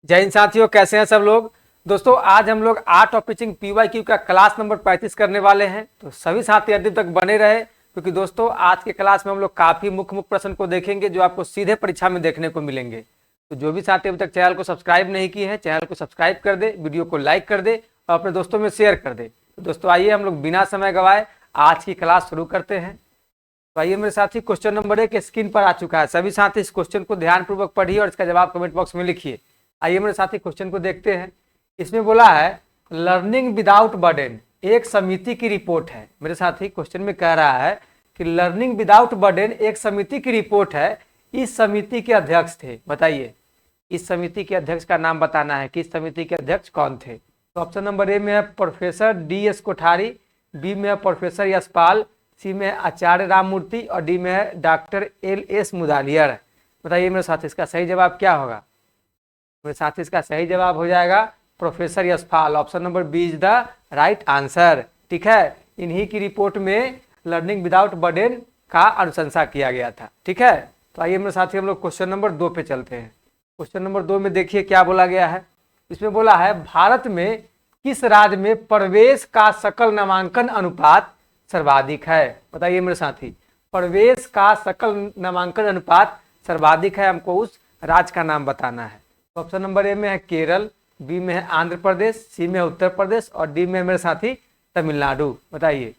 जय हिंद साथियों, कैसे हैं सब लोग। दोस्तों आज हम लोग आर्ट ऑफ टीचिंग PYQ का क्लास नंबर 35 करने वाले हैं। तो सभी साथी अंतिम तक बने रहे, क्योंकि दोस्तों आज के क्लास में हम लोग काफी मुख्य प्रश्न को देखेंगे जो आपको सीधे परीक्षा में देखने को मिलेंगे। तो जो भी साथी अभी तक चैनल को सब्सक्राइब नहीं किए हैं, चैनल को सब्सक्राइब कर दे, वीडियो को लाइक कर दे और अपने दोस्तों में शेयर कर दे। तो दोस्तों आइए हम लोग बिना समय गवाए आज की क्लास शुरू करते हैं। तो आइए मेरे साथी, क्वेश्चन नंबर 1 स्क्रीन पर आ चुका है। सभी साथी इस क्वेश्चन को ध्यानपूर्वक पढ़िए और इसका जवाब कमेंट बॉक्स में लिखिए। आइए मेरे साथी क्वेश्चन को देखते हैं। इसमें बोला है लर्निंग विदाउट बर्डन एक समिति की रिपोर्ट है। मेरे साथी क्वेश्चन में कह रहा है कि लर्निंग विदाउट बर्डन एक समिति की रिपोर्ट है। इस समिति के अध्यक्ष थे, बताइए इस समिति के अध्यक्ष का नाम बताना है कि इस समिति के अध्यक्ष कौन थे। तो ऑप्शन नंबर ए में है प्रोफेसर DS कोठारी, बी में है प्रोफेसर यशपाल, सी में है आचार्य राममूर्ति और डी में है डॉक्टर LS मुदालियर। बताइए मेरे साथ इसका सही जवाब क्या होगा। मेरे साथ इसका सही जवाब हो जाएगा professor Yashpal. Option number B is the right answer. ठीक है, इन्हीं की रिपोर्ट में लर्निंग विदाउट बर्डन का अनुशंसा किया गया था। ठीक है, तो आइए मेरे साथी हम लोग क्वेश्चन नंबर 2 पे चलते हैं। क्वेश्चन नंबर 2 में देखिए क्या बोला गया है। इसमें बोला है भारत में किस राज्य में प्रवेश का सकल नामांकन अनुपात सर्वाधिक है। बताइए मेरे साथी, प्रवेश का सकल नामांकन अनुपात सर्वाधिक है, हमको उस राज्य का नाम बताना है। तो ऑप्शन नंबर ए में है केरल, बी में है आंध्र प्रदेश, सी में है उत्तर प्रदेश और डी में है मेरे साथी तमिलनाडु। बताइए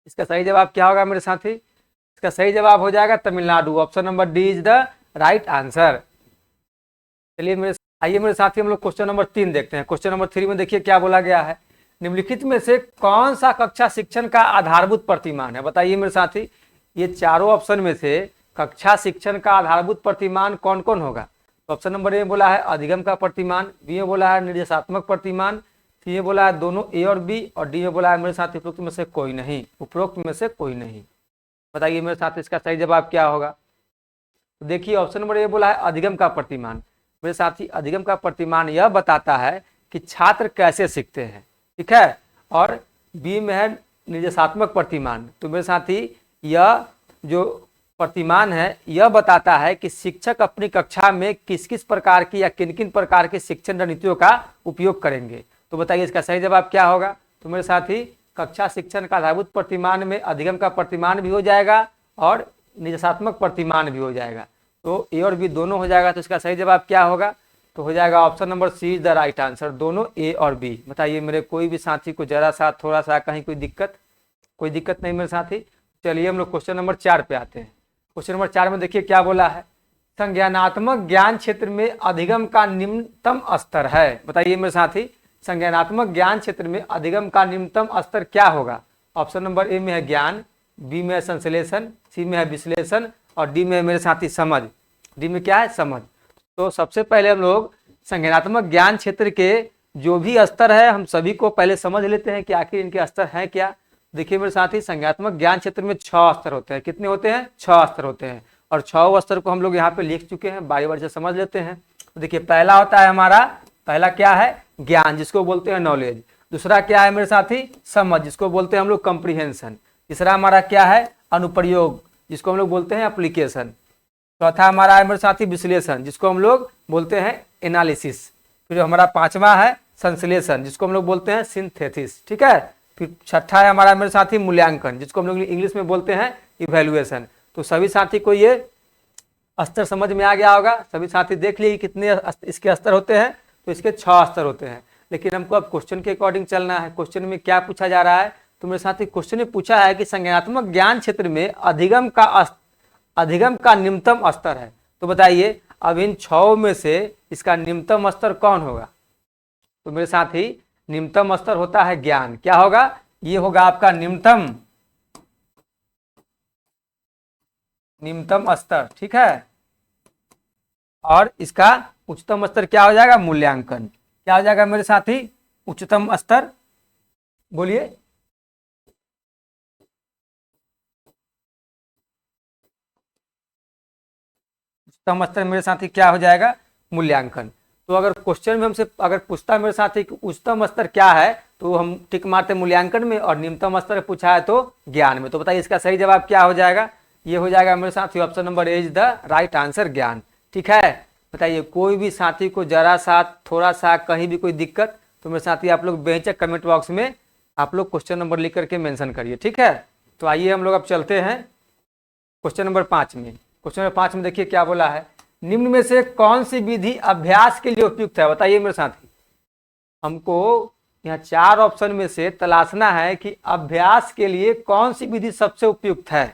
इसका सही जवाब क्या होगा मेरे साथी। इसका सही जवाब हो जाएगा Tamil Nadu. Option number D is the right answer. चलिए आइए मेरे साथी हम लोग क्वेश्चन नंबर 3 देखते हैं। क्वेश्चन नंबर 3 में देखिए क्या बोला गया है। निम्नलिखित में से कौन सा कक्षा शिक्षण का आधारभूत प्रतिमान है। बताइए मेरे साथी, ये चारों ऑप्शन में से कक्षा शिक्षण का आधारभूत प्रतिमान कौन कौन होगा। तो ऑप्शन नंबर ए बोला है अधिगम का प्रतिमान, बी में बोला है निर्देशात्मक प्रतिमान, सी में बोला है दोनों ए और बी और डी में बोला है मेरे साथी उपरोक्त में से कोई नहीं। उपरोक्त में से कोई नहीं। बताइए मेरे साथ इसका सही जवाब क्या होगा। तो देखिए ऑप्शन नंबर ए बोला है अधिगम का प्रतिमान। मेरे साथी अधिगम का प्रतिमान यह बताता है कि छात्र कैसे सीखते हैं। ठीक है, और बी में है निर्देशात्मक प्रतिमान। तो मेरे साथी यह जो प्रतिमान है यह बताता है कि शिक्षक अपनी कक्षा में किस किस प्रकार की या किन किन प्रकार की शिक्षण रणनीतियों का उपयोग करेंगे। तो बताइए इसका सही जवाब क्या होगा। तो मेरे साथी कक्षा शिक्षण का आधारभूत प्रतिमान में अधिगम का प्रतिमान भी हो जाएगा और निर्देशात्मक प्रतिमान भी हो जाएगा। तो ए और बी दोनों हो जाएगा। तो इसका सही जवाब क्या होगा। तो हो जाएगा option number C is the right answer, दोनों ए और बी। बताइए मेरे कोई भी साथी को जरा सा थोड़ा सा कहीं कोई दिक्कत नहीं मेरे साथी। चलिए हम लोग क्वेश्चन नंबर 4 पे आते हैं। क्वेश्चन नंबर 4 में देखिए क्या बोला है। संज्ञानात्मक ज्ञान क्षेत्र में अधिगम का निम्नतम स्तर है। बताइए मेरे साथी, संज्ञानात्मक ज्ञान क्षेत्र में अधिगम का निम्नतम स्तर क्या होगा। ऑप्शन नंबर ए में है ज्ञान, बी में है संश्लेषण, सी में है विश्लेषण और डी में है मेरे साथी समझ। डी में क्या है, समझ। तो सबसे पहले हम लोग संज्ञानात्मक ज्ञान क्षेत्र के जो भी स्तर है हम सभी को पहले समझ लेते हैं कि आखिर इनके स्तर हैं क्या। देखिए मेरे साथी, संज्ञानात्मक ज्ञान क्षेत्र में 6 स्तर होते हैं। कितने होते हैं, 6 स्तर होते हैं और 6 स्तर को हम लोग यहाँ पे लिख चुके हैं। बारी बारी से समझ लेते हैं। तो देखिए पहला होता है हमारा, पहला क्या है, ज्ञान जिसको बोलते हैं नॉलेज। दूसरा क्या है मेरे साथी, समझ जिसको बोलते हैं हम लोग कम्प्रीहेंशन। तीसरा हमारा क्या है, अनुप्रयोग जिसको हम लोग बोलते हैं एप्लीकेशन। चौथा हमारा है मेरे साथी विश्लेषण जिसको हम लोग बोलते हैं एनालिसिस। फिर हमारा 5वां है संश्लेषण जिसको हम लोग बोलते हैं सिंथेसिस। ठीक है, फिर छठा है हमारा मेरे साथी मूल्यांकन जिसको हम लोग इंग्लिश में बोलते हैं इवैल्यूएशन। तो सभी साथी को ये स्तर समझ में आ गया होगा। सभी साथी देख लिए कितने इसके स्तर होते हैं। तो इसके 6 स्तर होते हैं। लेकिन हमको अब क्वेश्चन के अकॉर्डिंग चलना है। क्वेश्चन में क्या पूछा जा रहा है। तो मेरे साथी क्वेश्चन में पूछा है कि संज्ञानात्मक ज्ञान क्षेत्र में अधिगम का निम्नतम स्तर है। तो बताइए अब इन 6 में से इसका निम्नतम स्तर कौन होगा। तो मेरे साथी निम्नतम स्तर होता है ज्ञान। क्या होगा, ये होगा आपका निम्नतम स्तर। ठीक है, और इसका उच्चतम स्तर क्या हो जाएगा, मूल्यांकन। क्या हो जाएगा मेरे साथी, उच्चतम स्तर। बोलिए उच्चतम स्तर मेरे साथी क्या हो जाएगा, मूल्यांकन। तो अगर क्वेश्चन में हमसे अगर पूछता है मेरे साथी उच्चतम स्तर क्या है तो हम टिक मारते मूल्यांकन में, और निम्नतम स्तर पूछा है तो ज्ञान में। तो बताइए इसका सही जवाब क्या हो जाएगा। ये हो जाएगा मेरे साथी option number A is the right answer, ज्ञान। ठीक है, बताइए, कोई भी साथी को जरा सा थोड़ा सा कहीं भी कोई दिक्कत, तो मेरे साथी आप लोग बेहिचक कमेंट बॉक्स में आप लोग क्वेश्चन नंबर लिख करके मेंशन करिए, ठीक है। तो आइए हम लोग अब चलते हैं क्वेश्चन नंबर 5 में। क्वेश्चन नंबर 5 में देखिए क्या बोला है, निम्न में से कौन सी विधि अभ्यास के लिए उपयुक्त है। बताइए मेरे साथी, हमको यहाँ 4 ऑप्शन में से तलाशना है कि अभ्यास के लिए कौन सी विधि सबसे उपयुक्त है।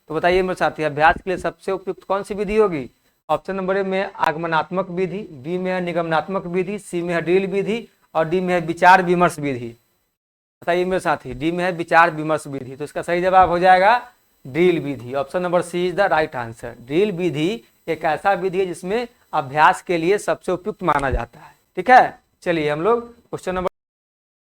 तो बताइए मेरे साथी, अभ्यास के लिए सबसे उपयुक्त कौन सी विधि होगी। ऑप्शन नंबर ए में आगमनात्मक विधि, बी में है निगमनात्मक विधि, सी में है ड्रिल विधि और डी में है विचार विमर्श विधि। बताइए मेरे साथी, डी में है विचार विमर्श विधि, तो इसका सही जवाब हो जाएगा ड्रिल विधि। Option number C is the right answer. Drill विधि एक ऐसा विधि है जिसमें अभ्यास के लिए सबसे उपयुक्त माना जाता है, ठीक है। चलिए हम लोग क्वेश्चन नंबर,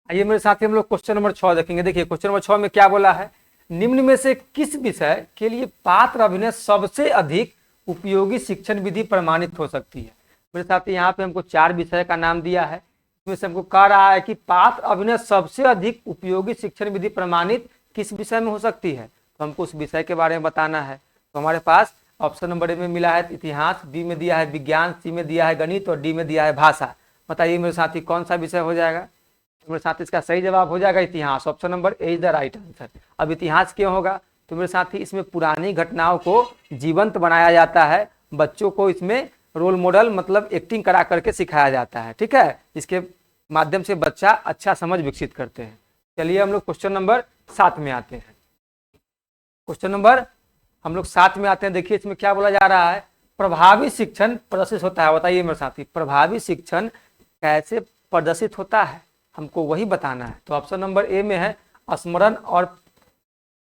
आइए मेरे साथी हम लोग क्वेश्चन नंबर 6 देखेंगे। देखिए क्वेश्चन नंबर 6 में क्या बोला है, निम्न में से किस विषय के लिए पात्र अभिनय सबसे अधिक उपयोगी शिक्षण विधि प्रमाणित हो सकती है। मेरे साथी यहाँ पे हमको 4 विषय का नाम दिया है, इसमें से हमको कह रहा है कि पात्र अभिनय सबसे अधिक उपयोगी शिक्षण विधि प्रमाणित किस विषय में हो सकती है, तो हमको उस विषय के बारे में बताना है। तो हमारे पास ऑप्शन नंबर ए में मिला है इतिहास, बी में दिया है विज्ञान, सी में दिया है गणित और डी में दिया है भाषा। बताइए मेरे साथी कौन सा विषय हो जाएगा। तो मेरे साथी इसका सही जवाब हो जाएगा इतिहास। Option number A is the right answer. अब इतिहास क्यों होगा, तो मेरे साथी इसमें पुरानी घटनाओं को जीवंत बनाया जाता है, बच्चों को इसमें रोल मॉडल मतलब एक्टिंग करा करके सिखाया जाता है, ठीक है। इसके माध्यम से बच्चा अच्छा समझ विकसित करते हैं। चलिए हम लोग क्वेश्चन नंबर 7 में आते हैं। क्वेश्चन नंबर हम लोग 7 में आते हैं। देखिए इसमें क्या बोला जा रहा है, प्रभावी शिक्षण प्रदर्शित होता है। बताइए मेरे साथी, प्रभावी शिक्षण कैसे प्रदर्शित होता है, हमको वही बताना है। तो ऑप्शन नंबर ए में है स्मरण और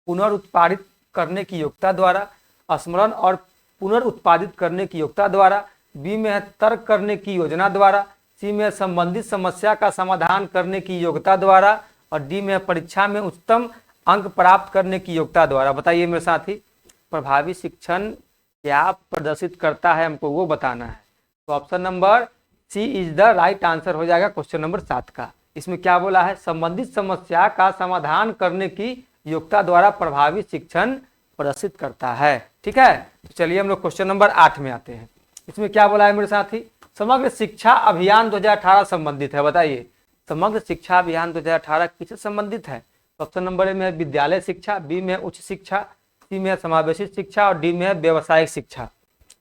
पुनरुत्पादित करने की योग्यता द्वारा, स्मरण और पुनरुत्पादित करने की योग्यता द्वारा, बी में है तर्क करने की योजना द्वारा, सी में संबंधित समस्या का समाधान करने की योग्यता द्वारा और डी में परीक्षा में उच्चतम अंक प्राप्त करने की योग्यता द्वारा। बताइए मेरे साथी, प्रभावी शिक्षण क्या प्रदर्शित करता है, हमको वो बताना है। तो option number C is the right answer हो जाएगा क्वेश्चन नंबर 7 का। इसमें क्या बोला है, संबंधित समस्या का समाधान करने की योग्यता द्वारा प्रभावी शिक्षण प्रदर्शित करता है, ठीक है। तो चलिए हम लोग क्वेश्चन नंबर 8 में आते हैं। इसमें क्या बोला है मेरे साथी, समग्र शिक्षा अभियान 2018 संबंधित है। बताइए समग्र शिक्षा अभियान 2018 किससे संबंधित है। ऑप्शन नंबर ए में है विद्यालय शिक्षा, बी में है उच्च शिक्षा, सी में है समावेशी शिक्षा और डी में है व्यावसायिक शिक्षा।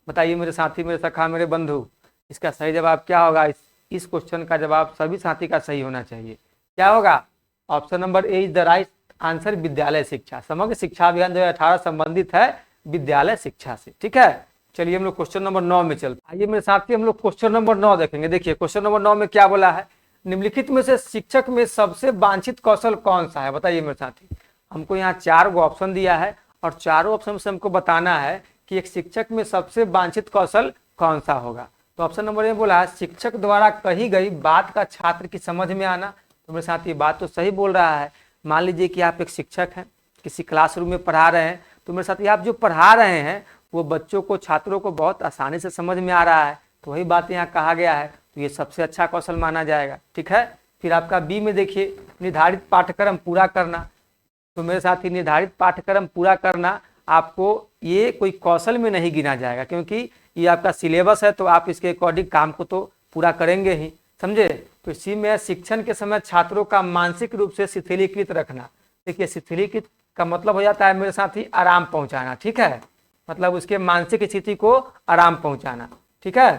बताइए मेरे साथी, मेरे सखा, मेरे बंधु, इसका सही जवाब क्या होगा। इस क्वेश्चन का जवाब सभी साथी का सही होना चाहिए। क्या होगा, option number A is the right answer, विद्यालय शिक्षा। समग्र शिक्षा अभियान 2018 संबंधित है विद्यालय शिक्षा से, ठीक है। चलिए हम लोग क्वेश्चन नंबर 9 में चलते हैं। आइए मेरे साथी हम लोग क्वेश्चन नंबर 9 देखेंगे। देखिए क्वेश्चन नंबर 9 में क्या बोला है, निम्नलिखित में से शिक्षक में सबसे वांछित कौशल कौन सा है। बताइए मेरे साथी, हमको यहाँ 4 गो ऑप्शन दिया है और चारों ऑप्शन से हमको बताना है कि एक शिक्षक में सबसे वांछित कौशल कौन सा होगा। तो ऑप्शन नंबर ए बोला है शिक्षक द्वारा कही गई बात का छात्र की समझ में आना। तो मेरे साथ ये बात तो सही बोल रहा है। मान लीजिए कि आप एक शिक्षक हैं, किसी क्लासरूम में पढ़ा रहे हैं, तो मेरे साथ आप जो पढ़ा रहे हैं वो बच्चों को, छात्रों को बहुत आसानी से समझ में आ रहा है, तो वही बात यहाँ कहा गया है, तो ये सबसे अच्छा कौशल माना जाएगा, ठीक है। फिर आपका बी में देखिए निर्धारित पाठ्यक्रम पूरा करना। तो मेरे साथ ही निर्धारित पाठ्यक्रम पूरा करना आपको ये कोई कौशल में नहीं गिना जाएगा, क्योंकि ये आपका सिलेबस है, तो आप इसके अकॉर्डिंग काम को तो पूरा करेंगे ही, समझे। तो इसी में शिक्षण के समय छात्रों का मानसिक रूप से शिथिलीकृत रखना। देखिए शिथिलीकृत का मतलब हो जाता है मेरे साथ ही आराम पहुंचाना, ठीक है, मतलब उसके मानसिक स्थिति को आराम पहुंचाना, ठीक है।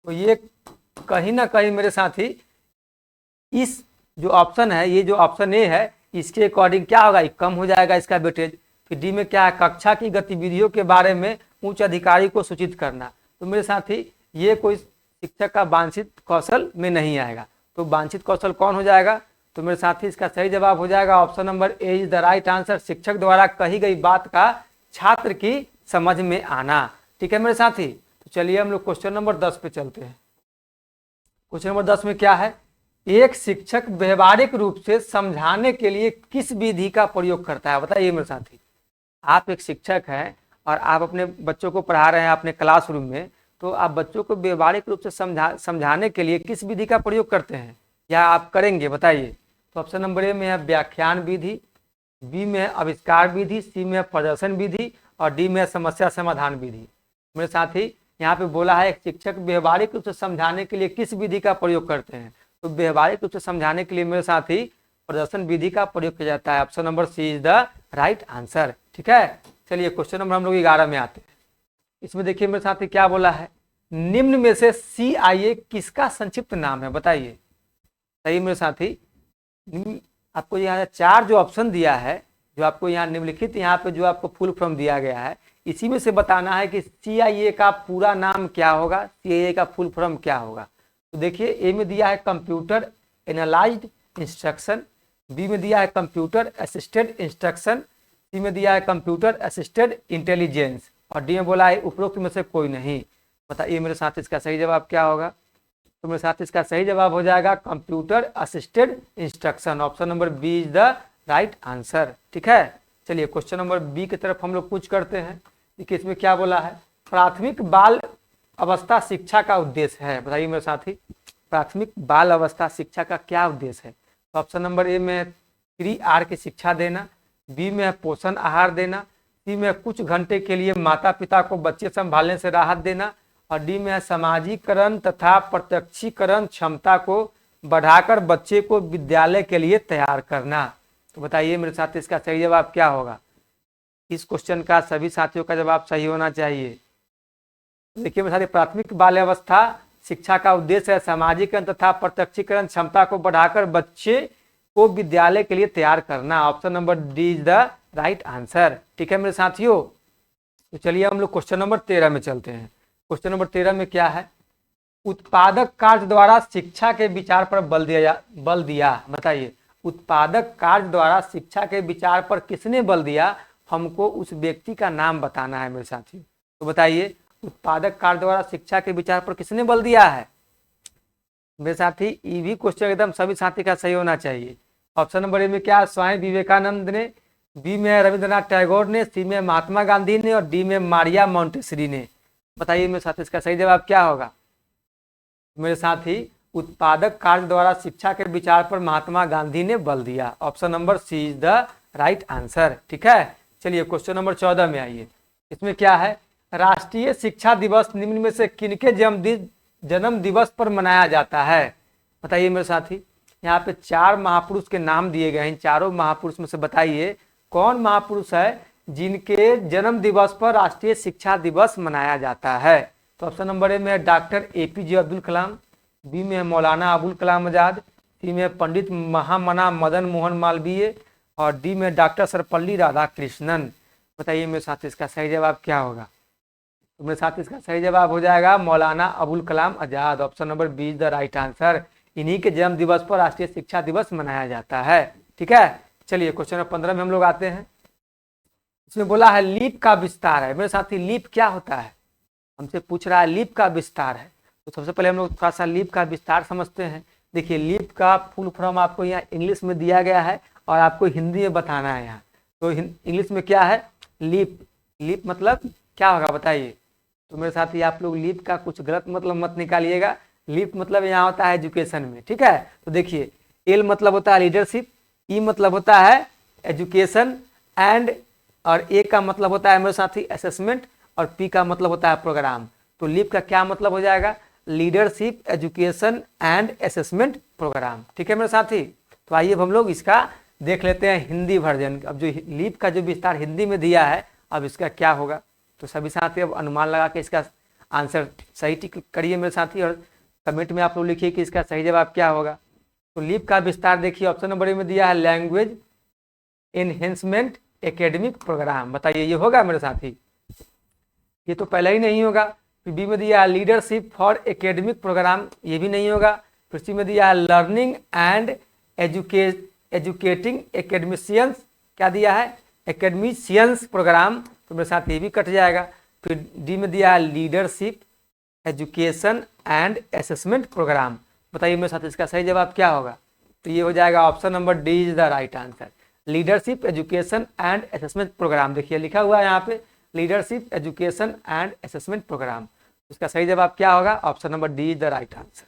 तो ये कहीं ना कहीं मेरे साथ ही इस जो ऑप्शन है, ये जो ऑप्शन ए है, इसके अकॉर्डिंग क्या होगा, कम हो जाएगा इसका वेटेज। फिर डी में क्या है, कक्षा की गतिविधियों के बारे में उच्च अधिकारी को सूचित करना। तो मेरे साथ ही ये कोई शिक्षक का वांछित कौशल में नहीं आएगा। तो वांछित कौशल कौन हो जाएगा, तो मेरे साथ ही इसका सही जवाब हो जाएगा option number A is the right answer, शिक्षक द्वारा कही गई बात का छात्र की समझ में आना, ठीक है मेरे साथी। तो चलिए हम लोग क्वेश्चन नंबर 10 पे चलते हैं। क्वेश्चन नंबर 10 में क्या है, एक शिक्षक व्यवहारिक रूप से समझाने के लिए किस विधि का प्रयोग करता है। बताइए मेरे साथी, आप एक शिक्षक हैं और आप अपने बच्चों को पढ़ा रहे हैं अपने क्लासरूम में, तो आप बच्चों को व्यवहारिक रूप से समझाने के लिए किस विधि का प्रयोग करते हैं या आप करेंगे, बताइए। तो ऑप्शन नंबर ए में है व्याख्यान विधि, बी में है आविष्कार विधि, सी में है प्रदर्शन विधि और डी में है समस्या समाधान विधि। मेरे साथ ही यहाँ पे बोला है एक शिक्षक व्यवहारिक रूप से समझाने के लिए किस विधि का प्रयोग करते हैं, तो व्यवहारिक रूप से समझाने के लिए मेरे साथी प्रदर्शन विधि का प्रयोग किया जाता है। Option number C is the right answer. ठीक है, चलिए क्वेश्चन नंबर हम लोग 11 में आते हैं। इसमें देखिए मेरे साथी क्या बोला है, निम्न में से CIA किसका संक्षिप्त नाम है, बताइए। सही मेरे साथी, आपको यहाँ 4 जो ऑप्शन दिया है, जो आपको यहाँ निम्नलिखित यहाँ पे जो आपको फुल फॉर्म दिया गया है, इसी में से बताना है कि CIA का पूरा नाम क्या होगा, CIA का फुल फॉर्म क्या होगा। तो देखिए ए में दिया है कंप्यूटर एनालाइज्ड इंस्ट्रक्शन, बी में दिया है कंप्यूटर असिस्टेड इंस्ट्रक्शन, सी में दिया है कंप्यूटर असिस्टेड इंटेलिजेंस, और डी में बोला है उपरोक्त में से कोई नहीं। बताइए मेरे साथ इसका सही जवाब क्या होगा। तो मेरे साथ इसका सही जवाब हो जाएगा computer assisted instruction. Option number B is the right answer. ठीक है, चलिए क्वेश्चन नंबर बी की तरफ हम लोग कुछ करते हैं। देखिए इसमें क्या बोला है, प्राथमिक बाल अवस्था शिक्षा का उद्देश्य है। बताइए मेरे साथी, प्राथमिक बाल अवस्था शिक्षा का क्या उद्देश्य है। तो ऑप्शन नंबर ए में 3R की शिक्षा देना, बी में पोषण आहार देना, सी में कुछ घंटे के लिए माता पिता को बच्चे संभालने से राहत देना, और डी में सामाजिकरण तथा प्रत्यक्षीकरण क्षमता को बढ़ाकर बच्चे को विद्यालय के लिए तैयार करना। तो बताइए मेरे साथ इसका सही जवाब क्या होगा। इस क्वेश्चन का सभी साथियों का जवाब सही होना चाहिए। देखिए मेरे साथ प्राथमिक बाल्यावस्था शिक्षा का उद्देश्य है सामाजिकरण तथा प्रत्यक्षीकरण क्षमता को बढ़ाकर बच्चे को विद्यालय के लिए तैयार करना। Option number D is the right answer. ठीक है मेरे साथियों, तो चलिए हम लोग क्वेश्चन नंबर 13 में चलते हैं। क्वेश्चन नंबर 13 में क्या है, उत्पादक कार्य द्वारा शिक्षा के विचार पर बल दिया। बताइए, उत्पादक कार्य द्वारा शिक्षा के विचार पर किसने बल दिया, हमको उस व्यक्ति का नाम बताना है मेरे साथी। तो बताइए, उत्पादक कार्य द्वारा शिक्षा के विचार पर किसने बल दिया है मेरे साथी। ये भी क्वेश्चन एकदम सभी साथी का सही होना चाहिए। ऑप्शन नंबर ए में क्या, स्वामी विवेकानंद ने, बी में रविंद्रनाथ टैगोर ने, सी में महात्मा गांधी ने, और डी में मारिया मोंटेसरी ने। बताइए मेरे साथी इसका सही जवाब क्या होगा। मेरे साथी उत्पादक कार्य द्वारा शिक्षा के विचार पर महात्मा गांधी ने बल दिया। Option number C is the right answer. ठीक है, चलिए क्वेश्चन नंबर 14 में आइए। इसमें क्या है, राष्ट्रीय शिक्षा दिवस निम्न में से किनके जन्म दिवस पर मनाया जाता है। बताइए मेरे साथी, यहाँ पे 4 महापुरुष के नाम दिए गए हैं। चारों महापुरुष में से बताइए कौन महापुरुष है जिनके जन्म दिवस पर राष्ट्रीय शिक्षा दिवस मनाया जाता है। तो ऑप्शन नंबर ए में doctor APJ Abdul Kalam, B में मौलाना अबुल कलाम आजाद, सी में पंडित महामना मदन मोहन मालवीय, और डी में डॉक्टर सर्वपल्ली राधाकृष्णन। बताइए मेरे साथ इसका सही जवाब क्या होगा। तो मेरे साथ इसका सही जवाब हो जाएगा Maulana Abul Kalam Azad. Option number B is the right answer. इन्हीं के जन्म दिवस पर राष्ट्रीय शिक्षा दिवस मनाया जाता है। ठीक है, चलिए क्वेश्चन नंबर 15 में हम लोग आते हैं। इसमें बोला है लीप का विस्तार है। मेरे साथी लीप क्या होता है, हमसे पूछ रहा है लीप का विस्तार है। तो सबसे पहले हम लोग थोड़ा सा लीप का विस्तार समझते हैं। देखिए लीप का फुल फॉर्म आपको यहाँ इंग्लिश में दिया गया है और आपको हिंदी में बताना है यहाँ। तो इंग्लिश में क्या है, लीप। लीप मतलब क्या होगा बताइए। तो मेरे साथ ही आप लोग लीप का कुछ गलत मतलब मत निकालिएगा। लीप मतलब यहाँ होता है एजुकेशन में। ठीक है, तो देखिए एल मतलब होता है लीडरशिप, ई मतलब होता है एजुकेशन एंड, और ए का मतलब होता है मेरे साथी असेसमेंट, और पी का मतलब होता है प्रोग्राम। तो लीप का क्या मतलब हो जाएगा, leadership education and assessment programme. ठीक है मेरे साथी, तो आइए अब हम लोग इसका देख लेते हैं हिंदी वर्जन। अब जो लीप का जो विस्तार हिंदी में दिया है, अब इसका क्या होगा। तो सभी साथी अब अनुमान लगा के इसका आंसर सही टिक करिए मेरे साथी, और कमेंट में आप लोग लिखिए कि इसका सही जवाब क्या होगा। तो लीप का विस्तार देखिए ऑप्शन नंबर ए में दिया है लैंग्वेज एनहेंसमेंट एकेडमिक प्रोग्राम। बताइए ये होगा मेरे साथी, ये तो पहले ही नहीं होगा। फिर बी में दिया है लीडरशिप फॉर एकेडमिक प्रोग्राम, ये भी नहीं होगा। फिर सी में दिया है लर्निंग एंड एजुकेटिंग एकेडमिशियंस, क्या दिया है एकेडमिशियंस प्रोग्राम, तो मेरे साथ ये भी कट जाएगा। फिर डी में दिया है leadership education and assessment programme. बताइए मेरे साथ इसका सही जवाब क्या होगा। तो ये हो जाएगा option number D is the right answer, leadership education and assessment programme. देखिए लिखा हुआ है यहाँ पे leadership education and assessment programme. इसका सही जवाब क्या होगा, option number D is the right answer.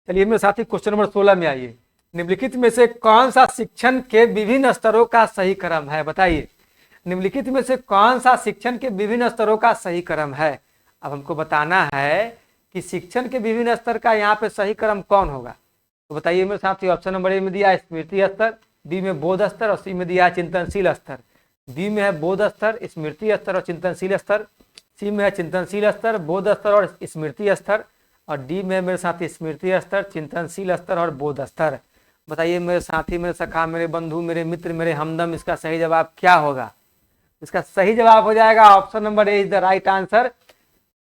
चलिए मेरे साथी क्वेश्चन नंबर 16 में आइए। निम्नलिखित में से कौन सा शिक्षण के विभिन्न स्तरों का सही क्रम है। बताइए निम्नलिखित में से कौन सा शिक्षण के विभिन्न स्तरों का सही क्रम है। अब हमको बताना है कि शिक्षण के विभिन्न स्तर का यहाँ पे सही क्रम कौन होगा। तो बताइए मेरे साथी, ऑप्शन नंबर ए में दिया है स्मृति स्तर, बी में बोध स्तर और सी में दिया है चिंतनशील स्तर। बी में है बोध स्तर, स्मृति स्तर और चिंतनशील स्तर, सी में है चिंतनशील स्तर, बोध स्तर और स्मृति स्तर, और डी में मेरे साथी स्मृति स्तर, चिंतनशील स्तर और बोध स्तर। बताइए मेरे साथी, मेरे सखा, मेरे बंधु, मेरे मित्र, मेरे हमदम, इसका सही जवाब क्या होगा। इसका सही जवाब हो जाएगा option number A is the right answer.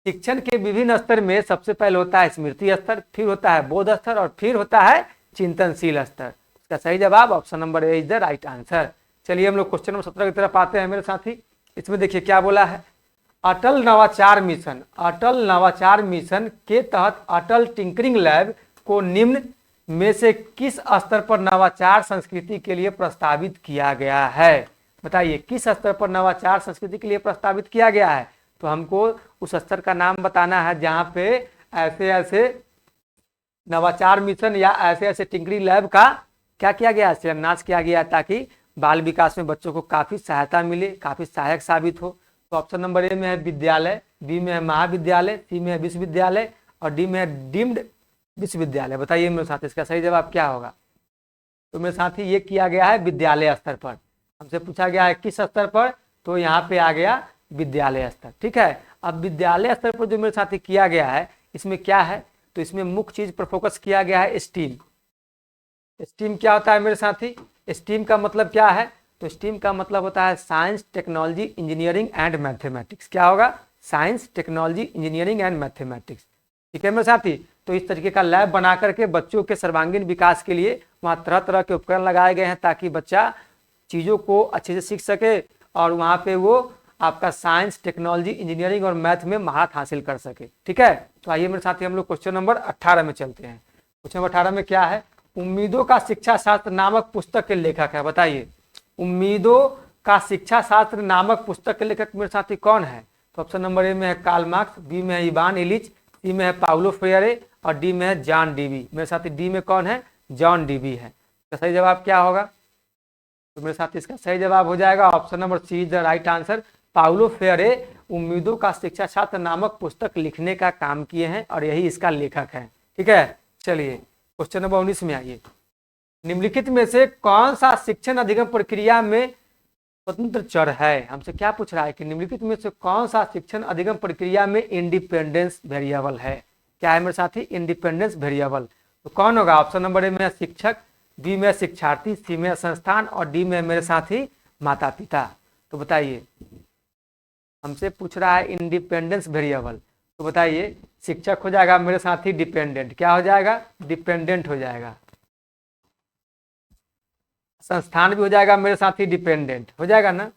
शिक्षण के विभिन्न स्तर में सबसे पहले होता है स्मृति स्तर, फिर होता है बोध स्तर और फिर होता है चिंतनशील स्तर। इसका सही जवाब option number A is the right answer. चलिए हम लोग क्वेश्चन नंबर 17 की तरफ आते हैं मेरे साथी। इसमें देखिए क्या बोला है, अटल नवाचार मिशन, अटल नवाचार मिशन के तहत अटल टिंकरिंग लैब को निम्न में से किस स्तर पर नवाचार संस्कृति के लिए प्रस्तावित किया गया है। बताइए किस स्तर पर नवाचार संस्कृति के लिए प्रस्तावित किया गया है। तो हमको उस स्तर का नाम बताना है जहाँ पे ऐसे ऐसे नवाचार मिशन या ऐसे ऐसे टिंकरिंग लैब का क्या किया गया, शिलान्यास किया गया, ताकि बाल विकास में बच्चों को काफी सहायता मिले, काफी सहायक साबित हो। तो ऑप्शन नंबर ए में है विद्यालय, बी में है महाविद्यालय, सी में है विश्वविद्यालय और डी में है डीम्ड विश्वविद्यालय। बताइए मेरे साथ इसका सही जवाब क्या होगा। तो मेरे साथी ये किया गया है विद्यालय स्तर पर। हमसे पूछा गया है किस स्तर पर, तो यहाँ पे आ गया विद्यालय स्तर। ठीक है, अब विद्यालय स्तर पर जो मेरे साथी किया गया है, इसमें क्या है, तो इसमें मुख्य चीज पर फोकस किया गया है स्टीम। स्टीम क्या होता है मेरे साथी, स्टीम का मतलब क्या है, तो स्टीम का मतलब होता है science, technology, engineering and mathematics. क्या होगा, science, technology, engineering and mathematics. ठीक है मेरे साथी, तो इस तरीके का लैब बना करके बच्चों के सर्वांगीण विकास के लिए वहाँ तरह तरह के उपकरण लगाए गए हैं, ताकि बच्चा चीज़ों को अच्छे से सीख सके और वहाँ पे वो आपका साइंस, टेक्नोलॉजी, इंजीनियरिंग और मैथ में महारत हासिल कर सके। ठीक है, तो आइए मेरे साथी हम लोग क्वेश्चन नंबर 18 में चलते हैं। क्वेश्चन नंबर 18 में क्या है, उम्मीदों का शिक्षा शास्त्र नामक पुस्तक के लेखक है। बताइए उम्मीदों का शिक्षा शास्त्र नामक पुस्तक के लेखक मेरे साथी कौन है। तो ऑप्शन नंबर ए में है कार्ल मार्क्स, बी में है इवान इलिच, सी में है पाउलो फ्रेरे और डी में है जॉन डीवी। मेरे साथी डी में कौन है, जॉन डीवी है। तो सही जवाब क्या होगा, तो मेरे साथ इसका सही जवाब हो जाएगा option number C is the right answer. Paulo Freire उम्मीदों का शिक्षा शास्त्र नामक पुस्तक लिखने का काम किए हैं और यही इसका लेखक है। ठीक है, चलिए क्वेश्चन नंबर 19 में आइए। निम्नलिखित में से कौन सा शिक्षण अधिगम प्रक्रिया में स्वतंत्र चर है। हमसे क्या पूछ रहा है कि निम्नलिखित में से कौन सा शिक्षण अधिगम प्रक्रिया में इंडिपेंडेंस वेरिएबल है। क्या है मेरे साथी, इंडिपेंडेंस वेरिएबल। तो कौन होगा, ऑप्शन नंबर ए में शिक्षक, बी में शिक्षार्थी, सी में संस्थान और डी में मेरे साथी माता पिता। तो बताइए हमसे पूछ रहा है इंडिपेंडेंस वेरिएबल, तो बताइए शिक्षक हो जाएगा मेरे साथी डिपेंडेंट, क्या हो जाएगा, डिपेंडेंट हो जाएगा। संस्थान भी हो जाएगा मेरे साथी डिपेंडेंट हो जाएगा ना,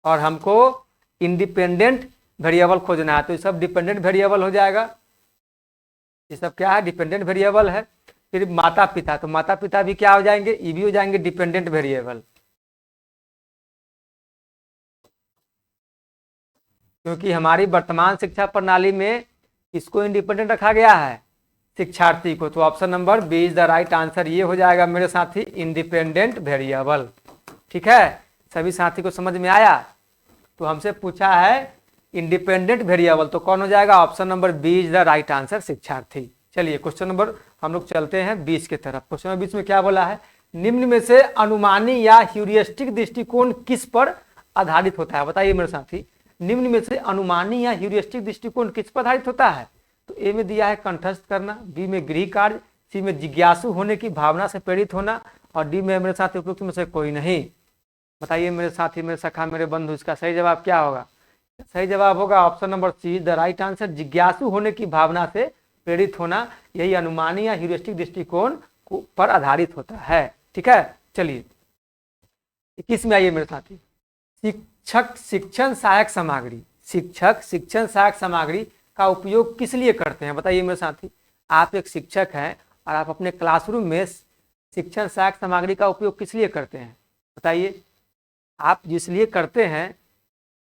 और हमको इंडिपेंडेंट वेरिएबल खोजना है, तो ये सब डिपेंडेंट वेरिएबल हो जाएगा। ये सब क्या है, डिपेंडेंट वेरिएबल है। फिर माता पिता, तो माता पिता भी क्या हो जाएंगे, ये भी हो जाएंगे डिपेंडेंट वेरिएबल, क्योंकि हमारी वर्तमान शिक्षा प्रणाली में इसको इंडिपेंडेंट रखा गया है, शिक्षार्थी को। तो option number B is the right answer, ये हो जाएगा मेरे साथी इंडिपेंडेंट वेरिएबल। ठीक है, सभी साथी को समझ में आया। तो हमसे पूछा है इंडिपेंडेंट वेरिएबल, तो कौन हो जाएगा, option number B is the right answer, शिक्षार्थी। चलिए क्वेश्चन नंबर हम लोग चलते हैं 20 की तरफ। क्वेश्चन नंबर 20 में क्या बोला है, निम्न में से अनुमानी या ह्यूरिस्टिक दृष्टिकोण किस पर आधारित होता है। बताइए मेरे साथी, निम्न में से अनुमानी या ह्यूरिस्टिक दृष्टिकोण किस पर आधारित होता है। तो ए में दिया है कंठस्थ करना, बी में गृह कार्य, सी में जिज्ञासु होने की भावना से प्रेरित होना और डी में मेरे साथी उपयुक्त में से कोई नहीं। बताइए मेरे साथी, मेरे सखा, मेरे बंधु, इसका सही जवाब क्या होगा। सही जवाब होगा option number see the right answer, जिज्ञासु होने की भावना से प्रेरित होना, यही अनुमानी या ह्यूरिस्टिक दृष्टिकोण पर आधारित होता है। ठीक है, चलिए 21 में आइए मेरे साथी। शिक्षक शिक्षण सहायक सामग्री, शिक्षक शिक्षण सहायक सामग्री का उपयोग किस लिए करते हैं। बताइए मेरे साथी, आप एक शिक्षक हैं और आप अपने क्लासरूम में शिक्षण सहायक सामग्री का उपयोग किस लिए करते हैं। बताइए, आप जिस लिए करते हैं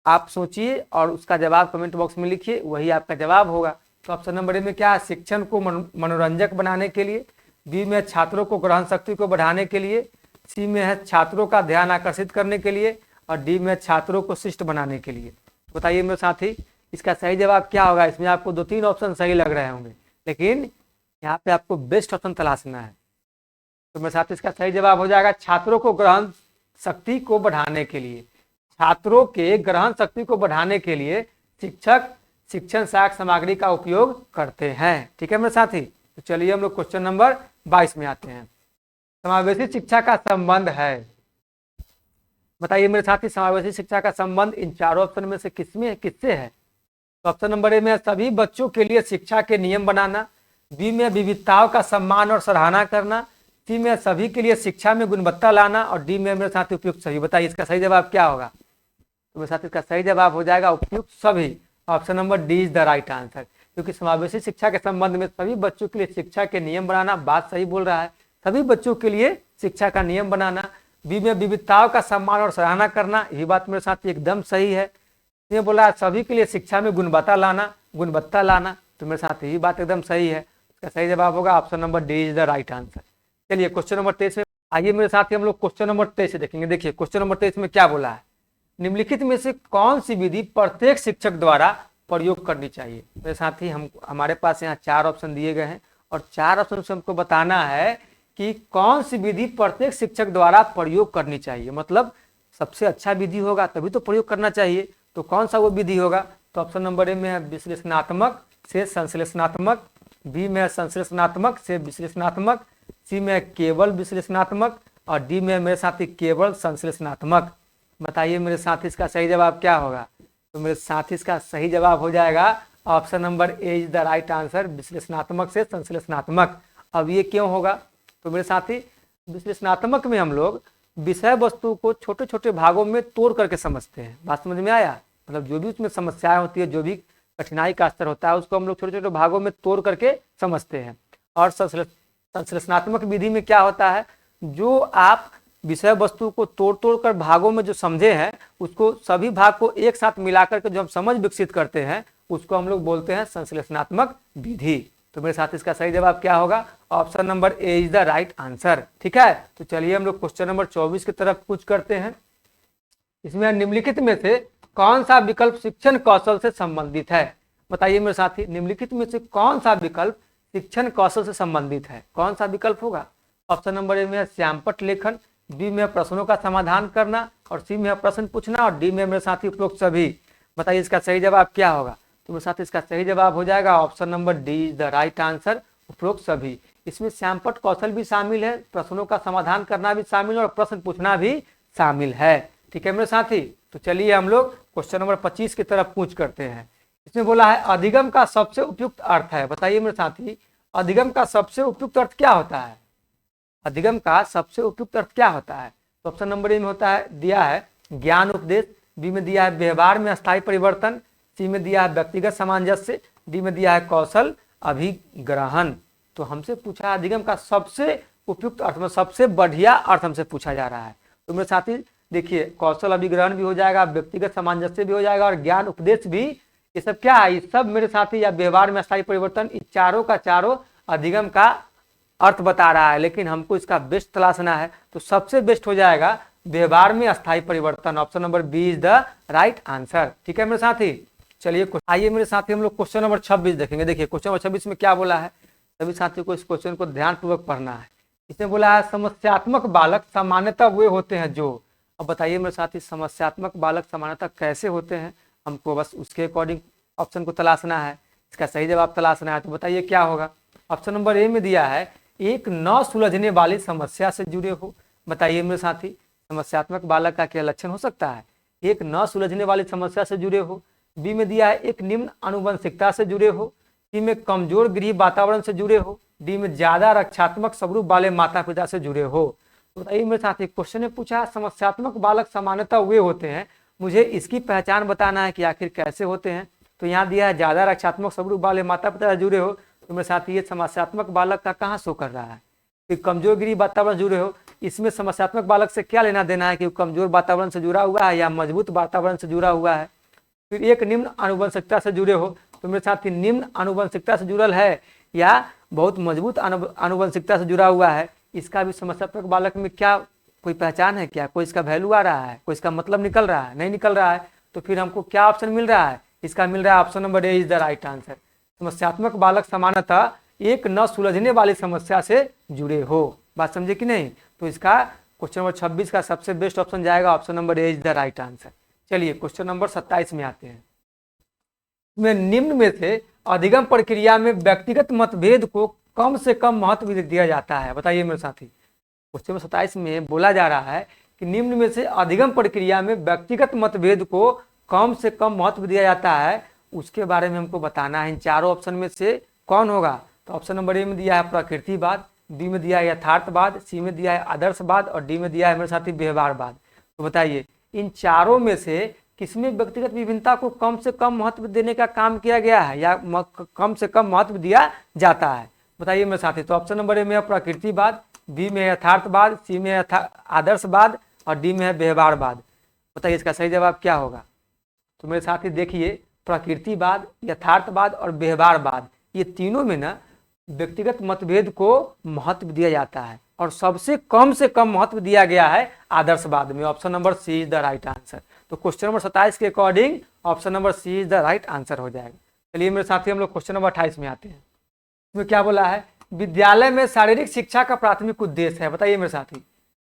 आप सोचिए और उसका जवाब कमेंट बॉक्स में लिखिए, वही आपका जवाब होगा। तो ऑप्शन नंबर ए में क्या है, शिक्षण को मनोरंजक बनाने के लिए, बी में छात्रों को ग्रहण शक्ति को बढ़ाने के लिए, सी में है छात्रों का ध्यान आकर्षित करने के लिए और डी में छात्रों को शिष्ट बनाने के लिए। बताइए मेरे साथी इसका सही जवाब क्या होगा। इसमें आपको 2-3 ऑप्शन सही लग रहे होंगे, लेकिन यहाँ पे आपको बेस्ट ऑप्शन तलाशना है। तो मेरे साथ इसका सही जवाब हो जाएगा छात्रों को ग्रहण शक्ति को बढ़ाने के लिए। छात्रों के ग्रहण शक्ति को बढ़ाने के लिए शिक्षक शिक्षण सहायक सामग्री का उपयोग करते हैं। ठीक है मेरे साथी, तो चलिए हम लोग क्वेश्चन नंबर 22 में आते हैं। समावेशी शिक्षा का संबंध है। बताइए मेरे साथी समावेशी शिक्षा का संबंध इन चारों ऑप्शन में से किससे है। तो ऑप्शन नंबर ए में सभी बच्चों के लिए शिक्षा के नियम बनाना, बी में विविधताओं का सम्मान और सराहना करना, सी में सभी के लिए शिक्षा में गुणवत्ता लाना और डी में मेरे साथ उपयुक्त सभी। बताइए इसका सही जवाब क्या होगा। तो मेरे साथ इसका सही जवाब हो जाएगा उपयुक्त सभी। Option number D is the right answer, क्योंकि समावेशी शिक्षा के संबंध में सभी बच्चों के लिए शिक्षा के नियम बनाना, बात सही बोल रहा है, सभी बच्चों के लिए शिक्षा का नियम बनाना। बी में विविधताओं का सम्मान और सराहना करना, ये बात मेरे साथ एकदम सही है। ये बोला सभी के लिए शिक्षा में गुणवत्ता लाना, तो मेरे साथ यही बात एकदम सही है। इसका सही जवाब होगा option number D is the right answer. चलिए क्वेश्चन नंबर 23 में आइए मेरे साथ हम लोग क्वेश्चन नंबर 23 देखेंगे। देखिए क्वेश्चन नंबर 23 में क्या बोला है। निम्नलिखित में से कौन सी विधि प्रत्येक शिक्षक द्वारा प्रयोग करनी चाहिए। मेरे साथ ही हमारे पास यहाँ 4 ऑप्शन दिए गए हैं और 4 ऑप्शन से हमको बताना है कि कौन सी विधि प्रत्येक शिक्षक द्वारा प्रयोग करनी चाहिए। मतलब सबसे अच्छा विधि होगा तभी तो प्रयोग करना चाहिए, तो कौन सा वो विधि होगा। तो ऑप्शन नंबर ए में है विश्लेषणात्मक से संश्लेषणात्मक, बी में संश्लेषणात्मक से विश्लेषणात्मक, सी में केवल विश्लेषणात्मक और डी में मेरे साथी केवल संश्लेषणात्मक। बताइए मेरे साथी इसका सही जवाब क्या होगा। तो मेरे साथी इसका सही जवाब हो जाएगा option number A is the right answer, विश्लेषणात्मक से संश्लेषणात्मक। अब ये क्यों होगा। तो मेरे साथी विश्लेषणात्मक में हम लोग विषय वस्तु को छोटे छोटे भागों में तोड़ करके समझते हैं। बात समझ में आया। मतलब जो भी उसमें समस्याएं होती है, जो भी कठिनाई का स्तर होता है, उसको हम लोग छोटे छोटे भागों में तोड़ करके समझते हैं। और संश्लेषणात्मक विधि में क्या होता है, जो आप विषय वस्तु को तोड़ तोड़ कर भागों में जो समझे हैं, उसको सभी भाग को एक साथ मिलाकर के जो हम समझ विकसित करते हैं, उसको हम लोग बोलते हैं संश्लेषणात्मक विधि। तो मेरे साथ इसका सही जवाब क्या होगा। Option number A is the right answer. ठीक है, तो चलिए हम लोग क्वेश्चन नंबर 24 की तरफ कुछ करते हैं। इसमें निम्नलिखित में से कौन सा विकल्प शिक्षण कौशल से संबंधित है। बताइए मेरे साथी निम्नलिखित में से कौन सा विकल्प शिक्षण कौशल से संबंधित है। कौन सा विकल्प होगा। ऑप्शन नंबर ए में है श्यामपट्ट लेखन, बी में प्रश्नों का समाधान करना और सी में प्रश्न पूछना और डी में मेरे साथी उपरोक्त सभी। बताइए इसका सही जवाब क्या होगा। तो मेरे साथ इसका सही जवाब हो जाएगा option number D is the right answer, उपरोक्त सभी। इसमें श्यामपट्ट कौशल भी शामिल है, प्रश्नों का समाधान करना भी शामिल है और प्रश्न पूछना भी शामिल है। ठीक है मेरे साथी, तो चलिए हम लोग क्वेश्चन नंबर 25 की तरफ पूछ करते हैं। इसमें बोला है अधिगम का सबसे उपयुक्त अर्थ है। बताइए मेरे साथी अधिगम का सबसे उपयुक्त अर्थ क्या होता है। अधिगम का सबसे उपयुक्त अर्थ क्या होता है। तो ऑप्शन नंबर ए में होता है, दिया है ज्ञान उपदेश, बी में दिया है व्यवहार में अस्थायी परिवर्तन, सी में दिया है व्यक्तिगत सामंजस्य, डी में दिया है कौशल अभिग्रहण। तो हमसे पूछा है अधिगम का सबसे उपयुक्त अर्थ में सबसे बढ़िया अर्थ हमसे पूछा जा रहा है। तो मेरे साथी देखिए कौशल अभिग्रहण भी हो जाएगा, व्यक्तिगत सामंजस्य भी हो जाएगा और ज्ञान उपदेश भी। ये सब क्या है, ये सब मेरे साथी या व्यवहार में अस्थायी परिवर्तन, इन चारों का चारों अधिगम का अर्थ बता रहा है। लेकिन हमको इसका बेस्ट तलाशना है, तो सबसे बेस्ट हो जाएगा व्यवहार में अस्थायी परिवर्तन। Option number B is the right answer. ठीक है मेरे साथी, चलिए आइए मेरे साथी हम लोग क्वेश्चन नंबर 26 देखेंगे। देखिए क्वेश्चन नंबर 26 में क्या बोला है, सभी साथियों को इस क्वेश्चन को ध्यानपूर्वक पढ़ना है। इसमें बोला है समस्यात्मक बालक सामान्यतः वे होते हैं जो। अब बताइए मेरे साथी समस्यात्मक बालक सामान्यतः कैसे होते हैं, हमको बस उसके अकॉर्डिंग ऑप्शन को तलाशना है, इसका सही जवाब तलाशना है। तो बताइए क्या होगा। ऑप्शन नंबर ए में दिया है एक न सुलझने वाली समस्या से जुड़े हो। बताइए मेरे साथी समस्यात्मक बालक का क्या लक्षण हो सकता है, एक न सुलझने वाली समस्या से जुड़े हो। बी में दिया है एक निम्न आनुवंशिकता से जुड़े हो, सी में कमजोर गृह वातावरण से जुड़े हो, डी में ज्यादा रक्षात्मक स्वरूप वाले माता पिता से जुड़े हो। तो बताइए मेरे साथी क्वेश्चन ने पूछा समस्यात्मक बालक सामान्यतः वे होते हैं, मुझे इसकी पहचान बताना है कि आखिर कैसे होते हैं। तो यहाँ दिया है ज्यादा रक्षात्मक स्वरूप वाले माता पिता से जुड़े हो। तो मेरे साथ ये समस्यात्मक बालक का कहाँ शो कर रहा है कि कमजोर गृह वातावरण जुड़े हो। इसमें समस्यात्मक बालक से क्या लेना देना है कि वो कमजोर वातावरण से जुड़ा हुआ है या मजबूत वातावरण से जुड़ा हुआ है। फिर एक निम्न आनुवंशिकता से जुड़े हो, तो मेरे साथ ही निम्न आनुवंशिकता से जुड़ल है या बहुत मजबूत आनुवंशिकता से जुड़ा हुआ है। इसका भी समस्यात्मक बालक में क्या कोई पहचान है क्या? कोई इसका वैल्यू आ रहा है? कोई इसका मतलब निकल रहा है? नहीं निकल रहा है। तो फिर हमको क्या ऑप्शन मिल रहा है? इसका मिल रहा है option number A is the right answer. समस्यात्मक बालक सामान्यतः एक न सुलझने वाली समस्या से जुड़े हो। बात समझे कि नहीं? तो इसका क्वेश्चन नंबर 26 का सबसे बेस्ट ऑप्शन जाएगा option number A is the right answer. चलिए क्वेश्चन नंबर 27 में आते हैं। में निम्न में से अधिगम प्रक्रिया में व्यक्तिगत मतभेद को कम से कम महत्व दिया जाता है। बताइए मेरे साथी, क्वेश्चन नंबर 27 में बोला जा रहा है कि निम्न में से अधिगम प्रक्रिया में व्यक्तिगत मतभेद को कम से कम महत्व दिया जाता है, उसके बारे में हमको बताना है। इन चारों ऑप्शन में से कौन होगा? तो ऑप्शन नंबर ए में दिया है प्रकृतिवाद, बी में दिया है यथार्थवाद, सी में दिया है आदर्शवाद और डी में दिया है मेरे साथी व्यवहारवाद। तो बताइए इन चारों में से किसमें व्यक्तिगत विभिन्नता को कम से कम महत्व देने का काम किया गया है या कम से कम महत्व दिया जाता है? बताइए मेरे साथी। तो ऑप्शन नंबर ए में है प्रकृतिवाद, बी में यथार्थवाद, सी में आदर्शवाद और डी में है व्यवहारवाद। बताइए इसका सही जवाब क्या होगा? तो मेरे साथी देखिए, प्रकृतिवाद, यथार्थवाद और व्यवहारवाद, ये तीनों में ना व्यक्तिगत मतभेद को महत्व दिया जाता है और सबसे कम से कम महत्व दिया गया है आदर्शवाद में। Option number C is the right answer. तो क्वेश्चन नंबर 27 के according option number C is the right answer हो जाएगा। चलिए मेरे साथी हम लोग क्वेश्चन नंबर 28 में आते हैं। इसमें क्या बोला है? विद्यालय में शारीरिक शिक्षा का प्राथमिक उद्देश्य है। बताइए मेरे साथी,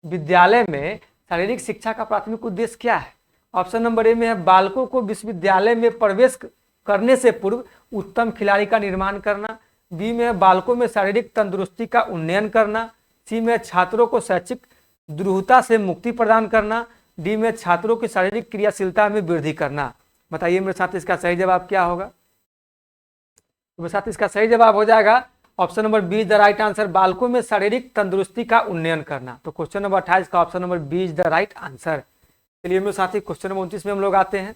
विद्यालय में शारीरिक शिक्षा का प्राथमिक उद्देश्य क्या है? ऑप्शन नंबर ए में है बालकों को विश्वविद्यालय में प्रवेश करने से पूर्व उत्तम खिलाड़ी का निर्माण करना, बी में बालकों में शारीरिक तंदुरुस्ती का उन्नयन करना, सी में छात्रों को शैक्षिक दुरूहता से मुक्ति प्रदान करना, डी में छात्रों की शारीरिक क्रियाशीलता में वृद्धि करना। बताइए मेरे साथ इसका सही जवाब क्या होगा? तो मेरे साथ इसका सही जवाब हो जाएगा option number B is the right answer, बालकों में शारीरिक तंदुरुस्ती का उन्नयन करना। तो क्वेश्चन नंबर 28 का option number B is the right answer. चलिए मेरे साथी क्वेश्चन नंबर 29 में हम लोग आते हैं।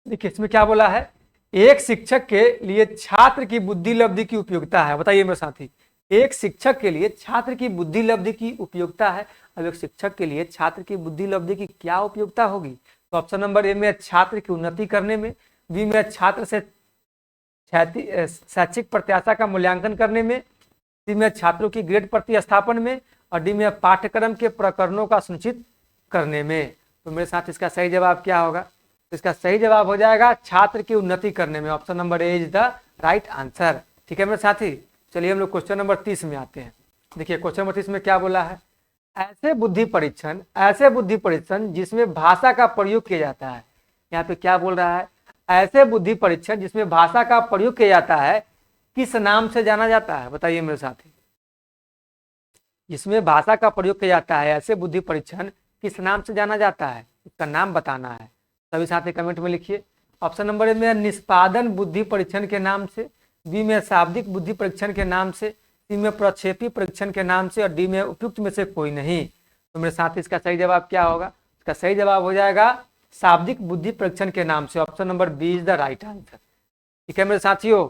देखिए इसमें क्या बोला है? एक शिक्षक के लिए छात्र की बुद्धि लब्धि की उपयोगिता है। बताइए मेरे साथी, एक शिक्षक के लिए छात्र की बुद्धि लब्धि की उपयोगिता है। अब एक शिक्षक के लिए छात्र की बुद्धि लब्धि की क्या उपयोगिता होगी? तो ऑप्शन नंबर ए में छात्र की उन्नति करने में, बी में छात्र से शैक्षिक प्रत्याशा का मूल्यांकन करने में, सी में छात्रों की ग्रेड प्रतिस्थापन में और डी में पाठ्यक्रम के प्रकरणों का सुनिश्चित करने में। तो मेरे साथ इसका सही जवाब क्या होगा? तो इसका सही जवाब हो जाएगा छात्र की उन्नति करने में। Option number A is the right answer. ठीक है मेरे साथी। चलिए हम लोग क्वेश्चन नंबर 30 में आते हैं। देखिए क्वेश्चन नंबर 30 में क्या बोला है? ऐसे बुद्धि परीक्षण जिसमें भाषा का प्रयोग किया जाता है। यहाँ पे क्या बोल रहा है? ऐसे बुद्धि परीक्षण जिसमें भाषा का प्रयोग किया जाता है किस नाम से जाना जाता है? बताइए मेरे साथी, जिसमें भाषा का प्रयोग किया जाता है ऐसे बुद्धि परीक्षण किस नाम से जाना जाता है? इसका नाम बताना है। सभी साथी कमेंट में लिखिए। ऑप्शन नंबर ए में निष्पादन बुद्धि परीक्षण के नाम से, बी में शाब्दिक बुद्धि परीक्षण के नाम से, सी में प्रक्षेपी परीक्षण के नाम से और डी में उपयुक्त में से कोई नहीं। तो मेरे साथ इसका सही जवाब क्या होगा? इसका सही जवाब हो जाएगा शाब्दिक बुद्धि परीक्षण के नाम से। Option number B is the right answer. ठीक है मेरे साथियों,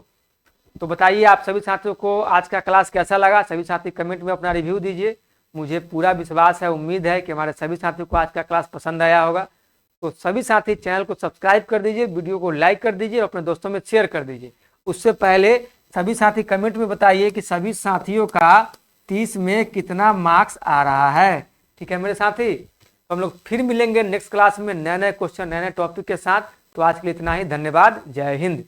तो बताइए आप सभी साथियों को आज का क्लास कैसा लगा? सभी साथी कमेंट में अपना रिव्यू दीजिए। मुझे पूरा विश्वास है, उम्मीद है कि हमारे सभी साथियों को आज का क्लास पसंद आया होगा। तो सभी साथी चैनल को सब्सक्राइब कर दीजिए, वीडियो को लाइक कर दीजिए और अपने दोस्तों में शेयर कर दीजिए। उससे पहले सभी साथी कमेंट में बताइए कि सभी साथियों का 30 में कितना मार्क्स आ रहा है। ठीक है मेरे साथी, तो हम लोग फिर मिलेंगे नेक्स्ट क्लास में नए नए क्वेश्चन, नए नए टॉपिक के साथ। तो आज के लिए इतना ही। धन्यवाद। जय हिंद।